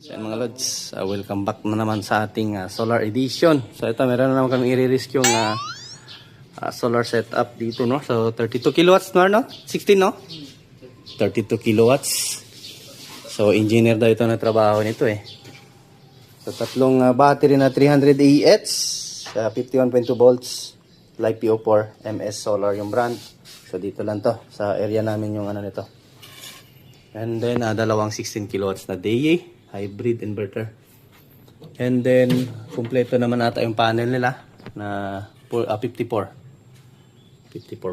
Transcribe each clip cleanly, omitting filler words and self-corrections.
So mga lods, welcome back na naman sa ating solar edition. So ito, meron na naman kami i-risk yung solar setup dito, no? So 32 kilowatts no? 16, no? 32 kilowatts. So engineer daw ito na trabaho nito eh. So tatlong battery na 300 AH, 51.2 volts, Live PO4, MS Solar yung brand. So dito lang to, sa area namin yung ano nito. And then dalawang 16 kilowatts na DA hybrid inverter. And then kumpleto naman ata yung panel nila na 54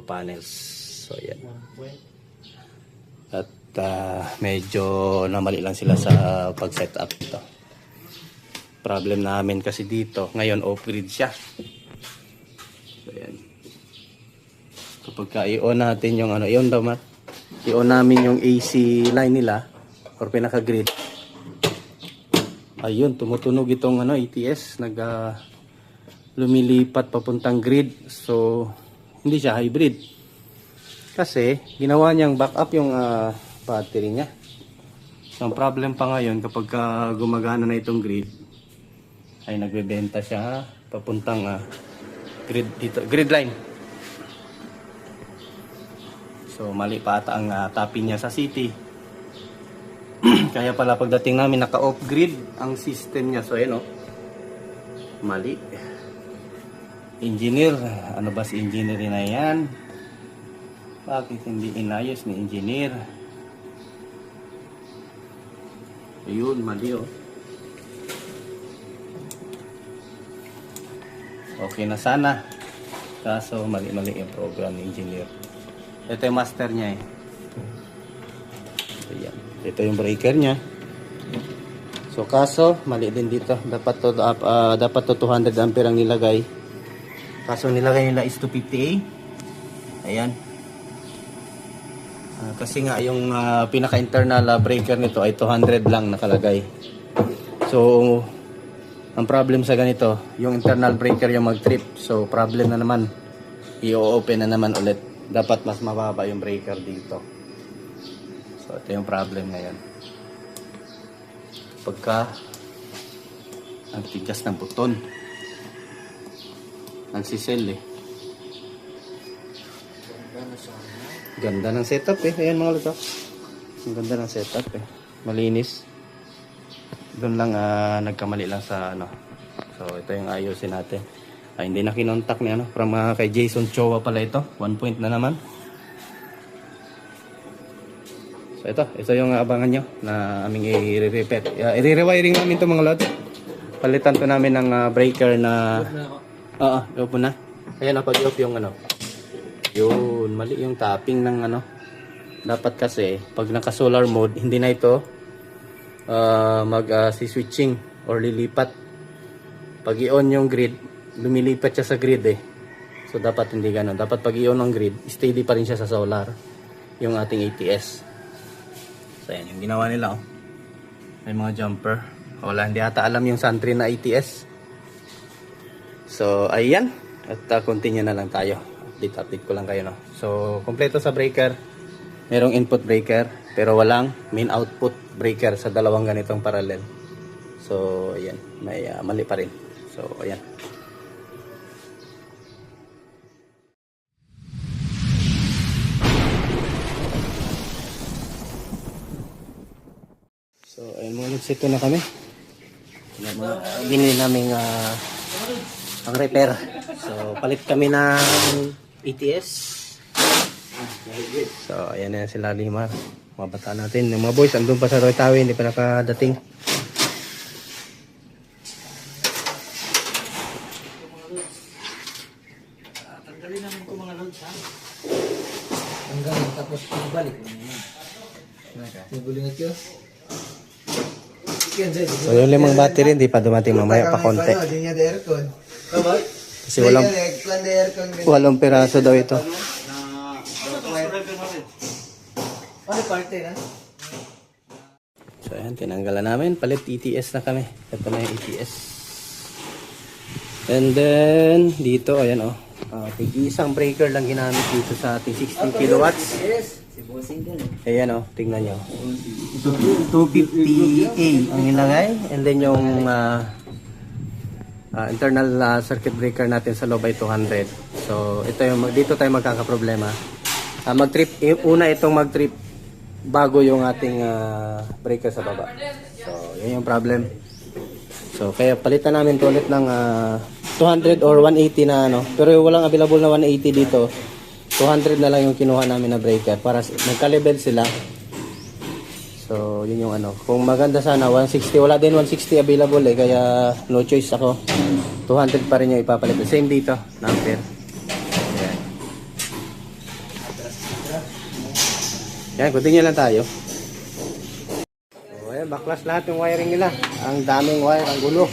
panels. So yan. At medyo namali lang sila sa pag-set up ito. Problem namin kasi dito, ngayon off-grid siya. So yan. Kapag i-on natin yung ano, i-on namin yung AC line nila or pinaka-grid. Ayun, tumutunog itong ATS, lumilipat papuntang grid. So hindi siya hybrid. Kasi ginawa niyang backup yung battery niya. So ang problem pa ngayon kapag gumagana na itong grid ay nagbebenta siya papuntang grid dito, grid line. So mali pa ata ang tapping niya sa city. Kaya pala pagdating namin naka-off grid ang system niya. So ayan mali. Engineer, ano ba si engineer na yan? Bakit hindi inayos ni engineer? Ayun, mali Okay na sana. Kaso mali-mali yung program ni engineer. Ito yung master niya eh. Ayan. Ito yung breaker niya. So kaso mali din dito. Dapat to 200 ampere ang nilagay. Kaso nilagay nila is 250A. Ayan. Kasi nga yung pinaka-internal breaker nito ay 200 lang nakalagay. So ang problem sa ganito, yung internal breaker yung mag-trip. So problem na naman. I-open na naman ulit. Dapat mas mababa yung breaker dito. So ito yung problem ngayon. Pagka ang tigas ng buton, nagsisell eh. Ganda ng setup eh. Ayan mga luto. Ang ganda ng setup eh. Malinis. Doon lang nagkamali lang sa ano. So ito yung ayusin natin. Hindi na kinontak ni from kay Jason Chowa pala ito. 1 point na naman. So ito yung abangan nyo na aming i-repair. I-rewiring namin ito mga lods. Palitan to namin ng breaker na opo na. Ayan pag-off yung yun, mali yung tapping ng dapat kasi pag naka solar mode hindi na ito mag-switching or lilipat. Pag i-on yung grid lumilipat siya sa grid eh. So dapat hindi ganoon. Dapat pag i-on ang grid steady pa rin siya sa solar yung ating ATS. So yan yung ginawa nila May mga jumper. Wala, hindi ata alam yung Santry na ATS. So ayan. At continue na lang tayo. Update ko lang kayo So kompleto sa breaker. Merong input breaker pero walang main output breaker sa dalawang ganitong parallel. So ayan, may mali pa rin. So ayan. So ayun mga lods, na kami. Binili namin ang repair. So palit kami ng ATS. So ayan na sila Limar. Mga bata natin. Yung mga boys andun pa sa Roytawi, hindi pa nakadating. Tanggalin namin ko mga loads ha. Tanggalin tapos ibalik mo naman. Nagulingat yun. So yung limang battery hindi pa dumating, mamaya pa konti. Kasi walang piraso daw ito. So ayan, tinanggalan namin. Palit ETS na kami. Ito na yung ETS. And then dito, ayan isang breaker lang ginamit dito sa ating 16 kilowatts. Si bossing ko eh. Ayan o, tingnan nyo. 250A ang nilagay. And then yung internal circuit breaker natin sa loob ay 200. So ito yung dito tayo magkakaproblema. Mag-trip, una itong mag-trip bago yung ating breaker sa baba. So yun yung problem. So kaya palitan namin to ulit ng 200 or 180 na ano. Pero walang available na 180 dito. 200 na lang yung kinuha namin na breaker para nagka-level sila. So yun yung ano. Kung maganda sana 160, wala din 160 available eh, kaya no choice ako. 200 pa rin yung ipapalit. Same dito, number. Ayan. Yan, continue lang tayo. So ayan, backlash lahat yung wiring nila. Ang daming wire, ang gulo.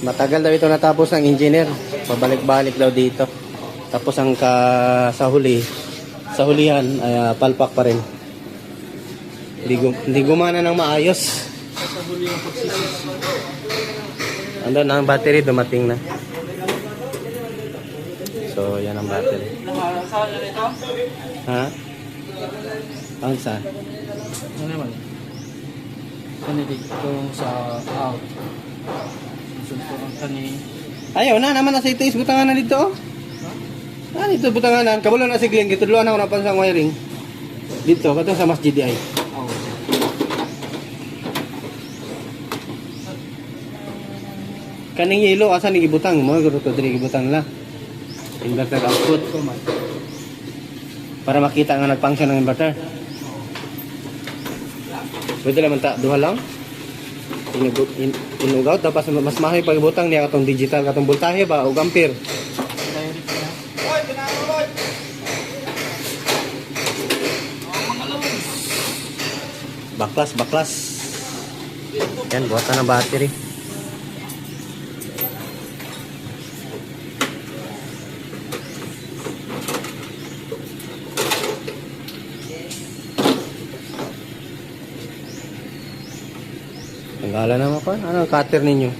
Matagal daw ito natapos ng engineer. Pabalik-balik daw dito. Tapos ang sa hulihan ay palpak pa rin. Hindi gumana ng maayos. Andun ang battery, dumating na. So yan ang battery. Ha? Ang saan? Ano naman? Ano dito sa out? Sunturan kani. Ayaw na naman nasa ito is butangan na dito. Ah, dito butanganan. Kabalo na si Glenn. Gitudluan ako na pansang wiring. Dito, katong sa masjid ay. Oh. Kaning yelo, asa ni gibutang? Mga guro to diri gibutang nila. Inverter output. Para makita nga nag-function ng inverter. Pwede naman duha lang. Inugaw, tapos mas mahay pag-ibutang niya katong digital, katong voltahe ba o ampere. Baklas. Yan, buhatan ng battery. Tanggalan naman pa. Ano ang cutter ninyo?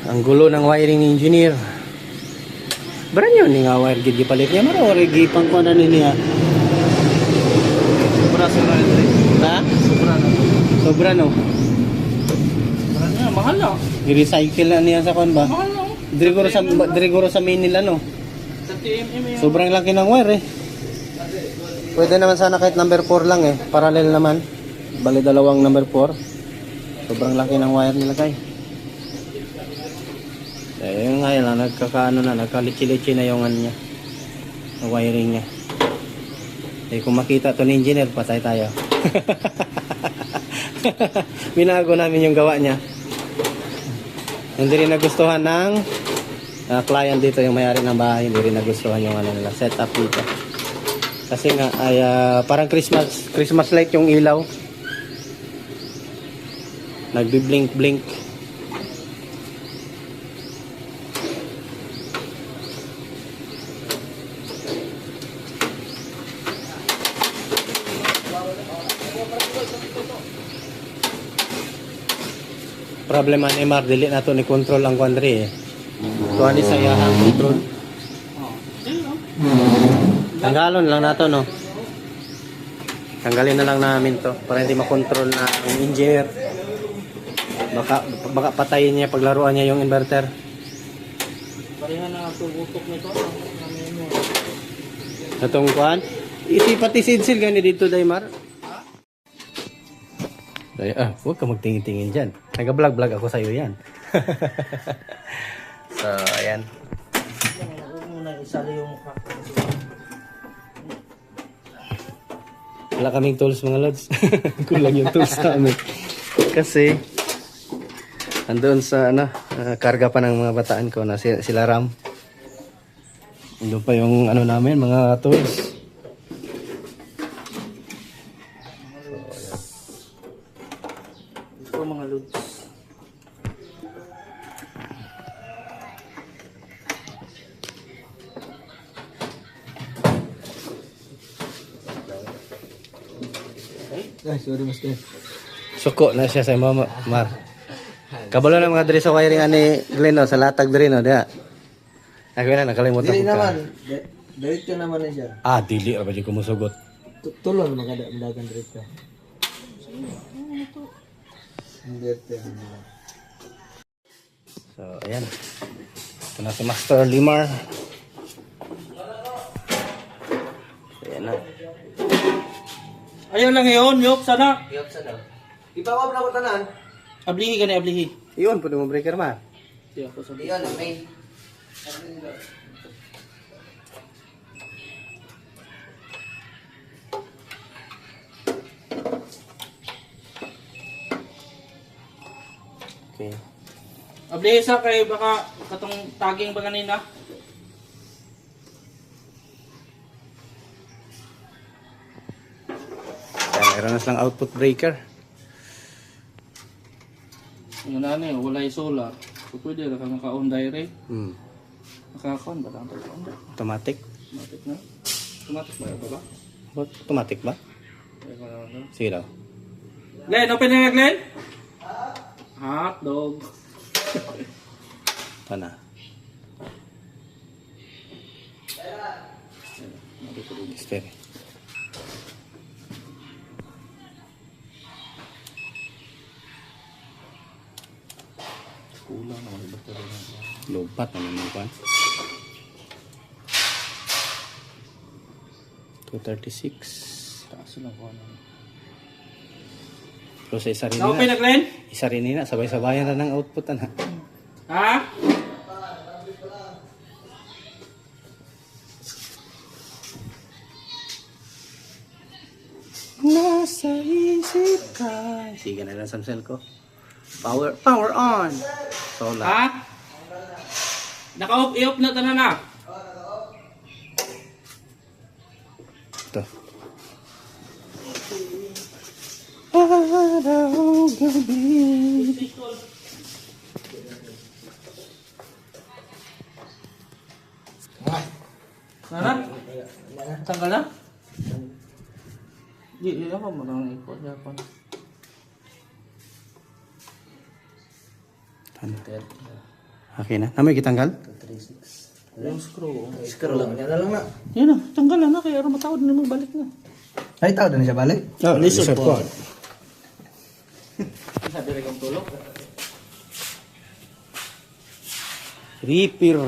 Ang gulo ng wiring engineer. Brand yun nga wire gid gipalit niya. Maro ori gipang ko na niya. Sobra ito. Ha? Sobra na. Sobra no. Mahal na. I-recycle na niya sa kon ba? Mahal na. Diriguro sa main nila no. Sa TMM yun. Sobrang laki ng wire eh. Pwede naman sana kahit number 4 lang eh. Parallel naman. Bali dalawang number 4. Sobrang laki ng wire nilagay. Eh yun nga yun, nagkalitsi-litsi na yung ano niya. Yung wiring niya. Eh kung makita to ni engineer, patay tayo. Binago namin yung gawa niya. Hindi rin nagustuhan ng client dito, yung may-ari ng bahay. Hindi rin nagustuhan yung ano nila, setup dito. Kasi nga ay parang Christmas light yung ilaw. Nagbi-blink. Problema ni Mar, dili na to ni control ang kwadri eh. Tuwan ni sa iyahang control. Tanggalon lang nato no. Tanggalin na lang namin to para hindi makontrol na ang engineer. Baka patayin niya paglaruan niya yung inverter. Pareha na tubutok nito. Natong kuan. Isi pati sidsil gani dito Daymar. Huwag ka magtingin-tingin dyan. Nag-vlog ako sa'yo yan. So, ayan. Huwag muna isali yung mukha. Wala kaming tools mga lods. Kulang yung tools namin. Kasi, andoon sa karga pa ng mga bataan ko na sila Ram. Doon pa yung namin, mga tools. Ito mga loads. Ay, sorry master. Suko na siya sa mama, Mar. Kabalo na mga diri sa wiring ani Glenn no, sa latag diri no, diha. Ako na nakalimutan Dili ko ka. naman. Diretso naman na siya. Ah, dili ra ba di ko musugot. Tulon magadagan diretso. Diretso. So, ayan. Ito na si Master Limar. Ayan na. Ayaw lang yun, Yok, sana. Iyop sa daw. Ipawab na ko tanan. Ablihi ka ni ablihi. Iyon, pwede mo breaker ma. Di ako sa Iyon ang main. Okay. Ablihi sa kay baka katong taging ba kanina. Ayan, meron na silang output breaker. Yung nani, walay solar. So pwede ra ka naka-on direct. Hmm. Naka-on ba lang to? Automatic. Automatic na. Automatic ba ito ba? Automatic ba? Sige daw. Glenn, open na Glenn. Hot dog. Ito na. Stereo. Kulang naman ba ito? Lugpat naman mo pa. 236. Taas lang ko ano. Pero sa isa rin Na-open na Glenn? Isa rin na. Sabay-sabayan na ng output na. Ha? Nasa isip ka. Sige na lang Samsel ko. Power on. Solar. Ha? Naka-off, i-off na tanan na. Ito. Araw gabi. Nana? Tanggal na? Di ako mo nang ikot. Yapon. Okay na. Namoy kitanggal? Yung screw. Screw lang. Yan na lang na. Yan na, tanggal na kaya aron matawad na mo balik na. Ay, tao na siya balik. Oh, lizard pod. Sabi rin kang tulog. Repair.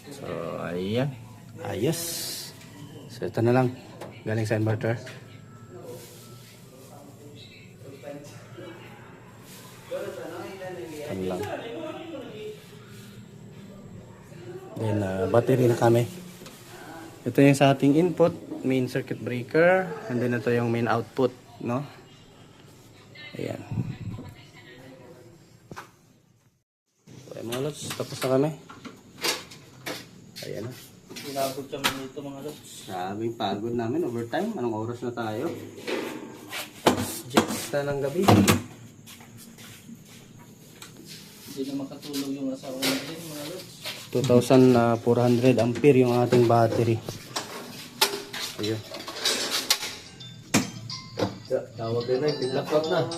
So, ayan. Ayos. So, ito na lang. Galing sa inverter. Ito lang. Then, battery na kami. Ito yung sa ating input, main circuit breaker. And then, ito yung main output, no? Ayan. So, mga lods, tapos na kami. Ayan na. Inabot kami dito mga lods. Sabing pagod namin, overtime. Anong oras na tayo? Jets na ng gabi. Hindi na makatulog yung asawa natin mga lods. 2,400 ampere yung ating battery. Ayun. Tawag din na, blackout na.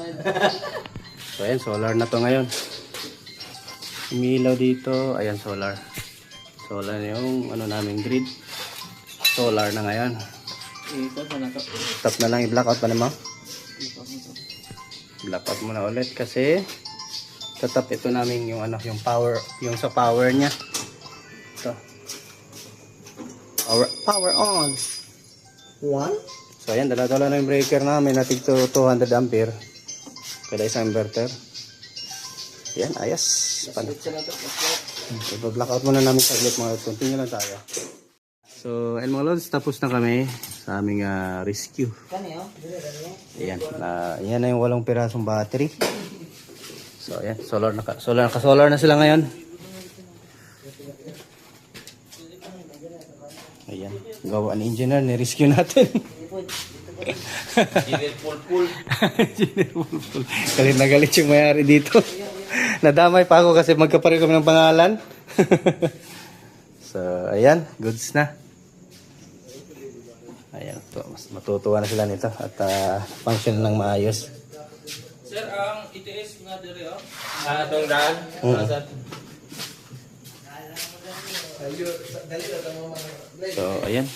So ayan, solar na to ngayon. Umilaw dito, ayan solar. Solar yung ano namin grid. Solar na ngayon. Ito sa nakap. Stop na lang i-blackout pa naman. Blackout muna ulit kasi tatap ito namin yung ano, yung power, yung sa power niya. Ito. Power on. One? So ayan, dala-dala na yung breaker namin na tigto 200 ampere. Kada isang inverter. Ayan, ayos. Ipa-blackout muna namin saglit mga lods. Continue lang tayo. So, ayan mga lods, tapos na kami sa aming rescue. Kani oh? Ayan, yan na yung 8 pirasong battery. So, ayan, solar na sila ngayon. Ayan, gawa ni engineer, ni-rescue natin. Engineer Pulpul. Engineer Pulpul. Galit na galit yung mayari dito. Nadamay pa ako kasi magkapareho kami ng pangalan. So, ayan, goods na. Ayan, to, mas matutuwa na sila nito at function ng maayos. Sir, ang ETS nga dire oh. Itong daan? So, ayan.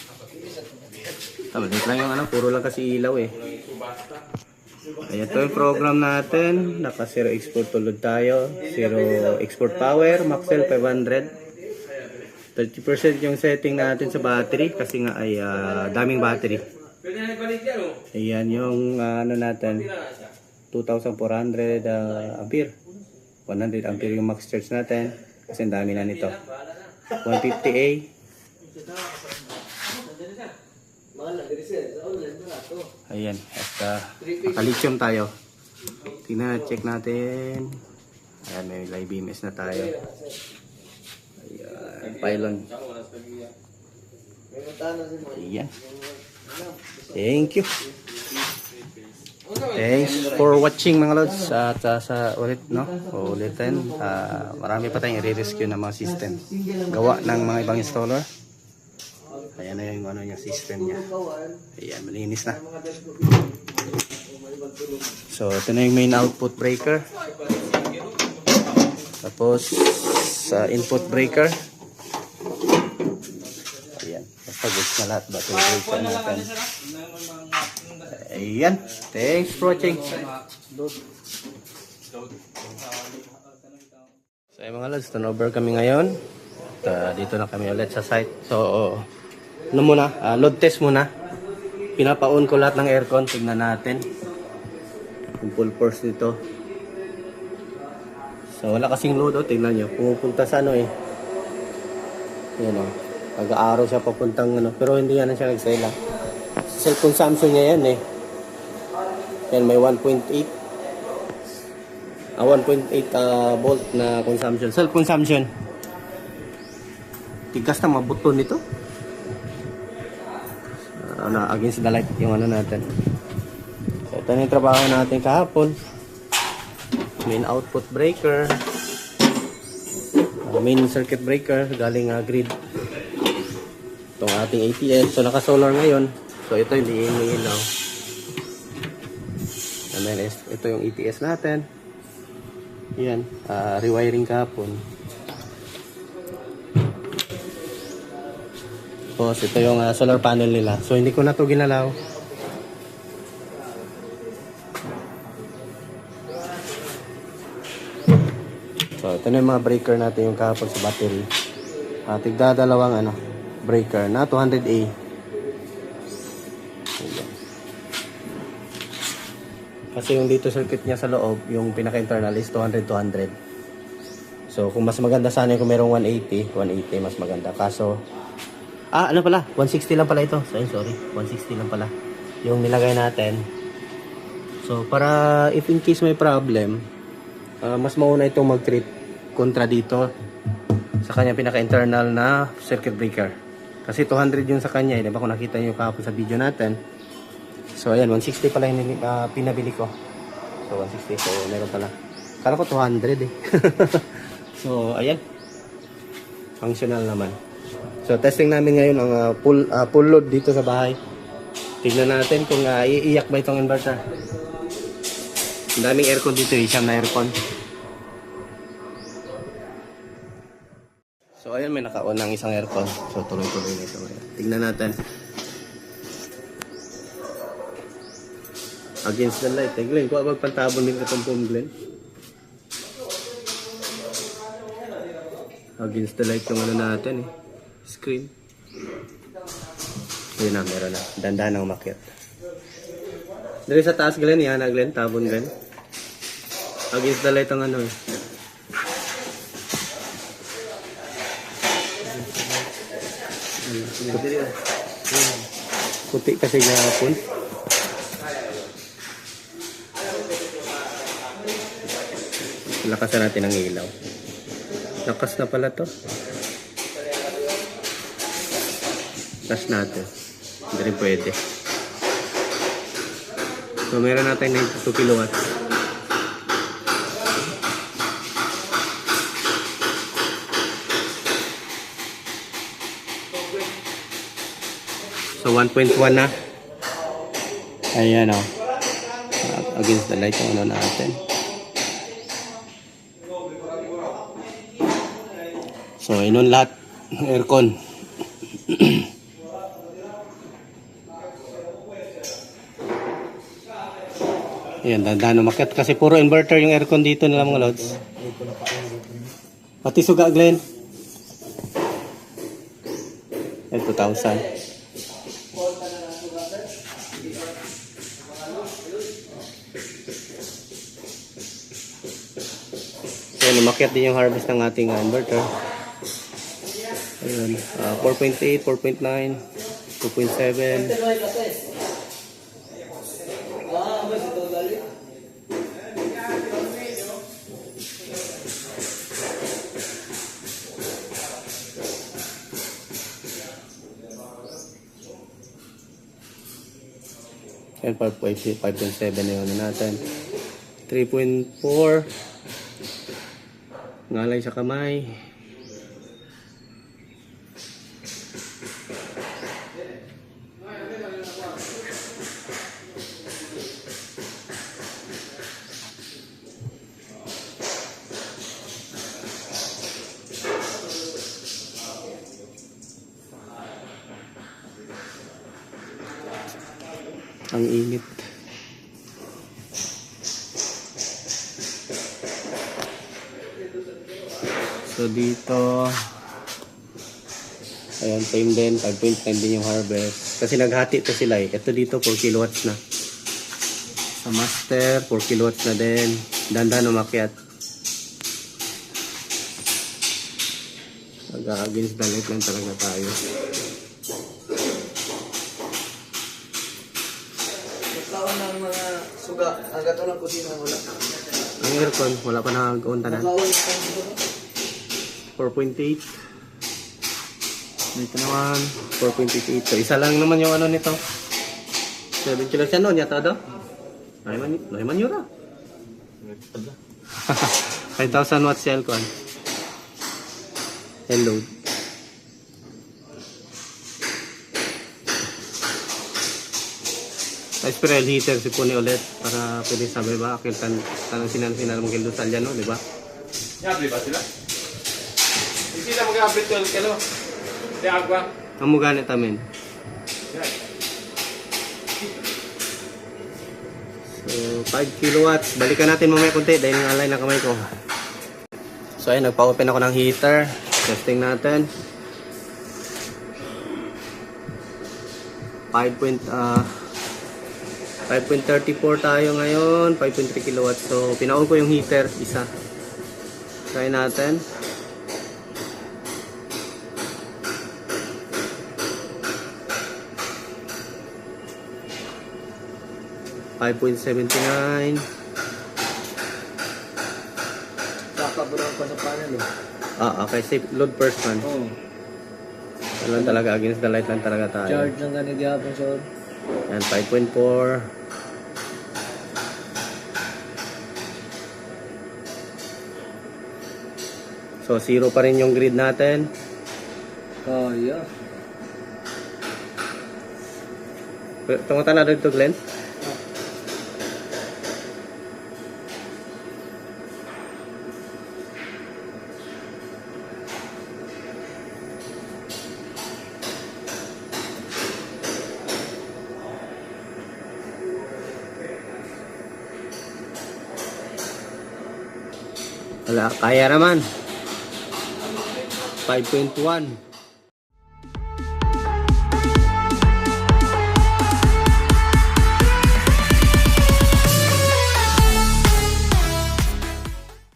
Tama, dito lang yung ano, puro lang kasi ilaw eh. Ayan, ito yung program natin. Naka zero export tulad tayo. Zero export power, Maxell 500. 30% yung setting natin sa battery kasi nga ay daming battery. Ayan yung ano natin 2,400 ampere. 100 ampere yung max charge natin kasi ang dami na nito. 150A. Ayan, at naka-lithium tayo. Tingnan, check natin. Ayan, may live BMS na tayo. Ayan, pylon. Ayan. Thank you. Thanks for watching mga lods. At sa ulit, no? Ulitin. Marami pa tayong i-rescue ng mga system. Gawa ng mga ibang installer. Ayan na yung ano yung system niya. Ayan, malinis na. So, ito na yung main output breaker. Tapos, sa input breaker. Ayan, napagod na lahat. Battery breaker natin. Ayan, thanks for watching. So, ay mga lods, turnover kami ngayon. Dito na kami ulit sa site. So, ano muna, load test muna. Pinapa-on ko lahat ng aircon. Tignan natin yung full force nito. So wala kasing load, tignan nyo. Pumupunta sa ano eh. Yan o. Pag-aaraw siya papuntang ano. Pero hindi yan siya nagsela. Self consumption niya yan eh. Yan may 1.8 volt na consumption. Self consumption. Tigas na mga buton nito. Against the light yung ano natin. So ito na yung trabaho natin kahapon. Main output breaker, main circuit breaker galing grid. Itong ating ATS. So naka solar ngayon. So ito hindi ilaw. And then ito yung ATS natin. Yan, rewiring kahapon. Tapos ito yung solar panel nila. So hindi ko na ito ginalaw. So ito na yung mga breaker natin yung kahapon sa battery. Tigda dalawang ano, breaker na 200A. Ayan. Kasi yung dito circuit niya sa loob, yung pinaka-internal is 200-200. So kung mas maganda sana kung merong 180 mas maganda. Kaso ano pala, 160 lang pala ito. Sorry, 160 lang pala yung nilagay natin. So para if in case may problem, mas mauna itong mag-trip kontra dito sa kanya pinaka-internal na circuit breaker. Kasi 200 yun sa kanya, di ba kung nakita nyo kahapon sa video natin. So ayan, 160 pala yung pinabili ko. So 160, so meron pala. Kala ko 200 eh. So ayan, functional naman. So testing namin ngayon ang full load dito sa bahay. Tignan natin kung iiyak ba itong inverter. Ang daming aircon dito, isang na aircon. So ayun, may naka-on ng isang aircon. So tuloy-tuloy na ito. Tignan natin. Against the light. Glenn, kung abag pantabon din itong pong Glenn. Against the light yung ano natin eh. Screen. Yun na, meron na. Dandahan ang umakyat. Dari sa taas, Glenn. Yan na, Glenn. Tabon, Glenn. Against the light ang ano eh. Puti kasi gahapon. Lakasan natin ang ilaw. Lakas na pala to. Lakas natin. Hindi rin pwede. So meron natin 92 kilowatts. So 1.1 na. Ayan o. Against the light yung ano natin. So, inon lahat ng aircon. Ayan, dandan umakyat kasi puro inverter yung aircon dito nila mga lods. Pati suga, Glenn. Ay, 2,000. So, umakyat din yung harvest ng ating inverter. Ayun, 4.8, 4.9, 2.7. Ayan, 5.7 na yun natin. 3.4. Ngalay sa kamay. Ang init. So dito, ayan, same din, 5.9 din yung harvest. Kasi naghati to sila eh. Ito dito 4 kilowatts na. Sa master, 4 kilowatts na din. Dandan umakyat. Against the light lang talaga tayo. Nagkaon ng mga suga. Ang gato ng kusina wala. Ang aircon, wala pa nakakaunta na. Nagkaon ng suga. 4.8. Dito naman, 4.88. So, isa lang naman yung ano nito. 7 kilos yan, no? Yata daw? Naiman yun na. 5,000 watts cell ko. And load. Spiral heater si Pune ulit para pwede sabay ba? Kiltan sinan mong kildosan dyan, no? Diba? Yabi ba sila? Hindi sila mag-abrit 12 kilo. Di agwa. Ang ganit amin. So, 5 kilowatts. Balikan natin mamaya konti dahil nalay na kamay ko. So, ayun, nagpa-open ako ng heater. Testing natin. 5.34 tayo ngayon. 5.3 kilowatts. So, pinaon ko yung heater. Isa. Try natin. $5.79. Kakaburang pa sa panel eh. Okay. Safe load first man. Oo. Lang talaga. Against the light lang talaga tayo. Charge lang ganit yapon sa Yan, 5.4. So, 0 pa rin yung grid natin. kaya. Tungutan na dito, Glenn. Wala, kaya naman. 5.1.